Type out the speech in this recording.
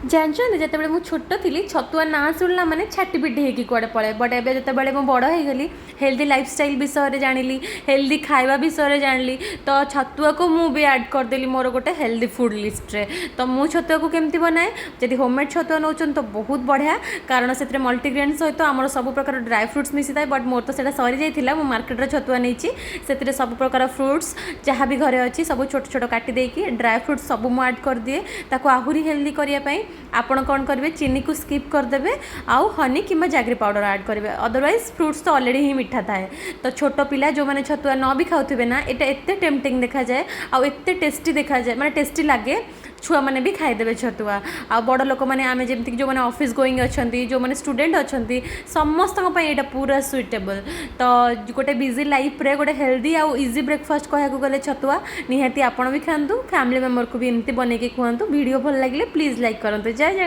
जानते जिते मुझे छोट थी छतुआ ना शुणला मैंने छाटी पिटी होगी कड़े पड़े बट एवं जिते मुझे बड़ हो गली हेल्दी लाइफस्टाइल विषय में जानी हेल्दी खाଇବା विषय में जानी तो छतुआ को मुझे ऐड करदेली मोर गोटे हेल्दी फूड लिस्ट रे। तो मुझे छतुआ को केमती बनाए जब होममेड छतुआ नौ तो बहुत बढ़िया कारण से मल्टीग्रेन सहित आम सब प्रकार ड्राई फ्रुट्स मिसी था बट मोर तो से सरी जाइए मु मार्केट छतुआ नहीं से सब प्रकार फ्रुट्स जहाँ भी घरे अच्छी सब छोट छोट काटी देकी ड्राई फ्रुट्स सब मुझे ऐड कर दिए ताको आहुरी हेल्दी करने आपण कौन करेंगे चीनी को स्किप करदे आउ हनी कि जागरी पाउडर ऐड करेंगे अदरवाइज फ्रुट्स तो ऑलरेडी ही मीठा थाए। तो छोट पिला जो मैंने छतुआ न भी खाऊे ना यहाँ एत टेम्पटिंग देखा जाए आउ एत टेस्टी देखा जाए माने टेस्टी लगे छुआ मैंने भी खाईदे छतुआ आ बड़ लोक मैंने आम जमी जो मैंने ऑफिस गोइंग अच्छा जो मैंने स्टूडेंट अच्छा समस्त यहाँ पूरा सुइटेबल। तो गोटे बिजी लाइफ रे गोटे हेल्दी आउ इजी ब्रेकफास्ट कहूँ गले छतुआ निहाती आपण भी खातु फैमिली मेंबर को भी एमती बनैकी कहतु वीडियो भल लगे प्लीज लाइक करूँ। जय जय।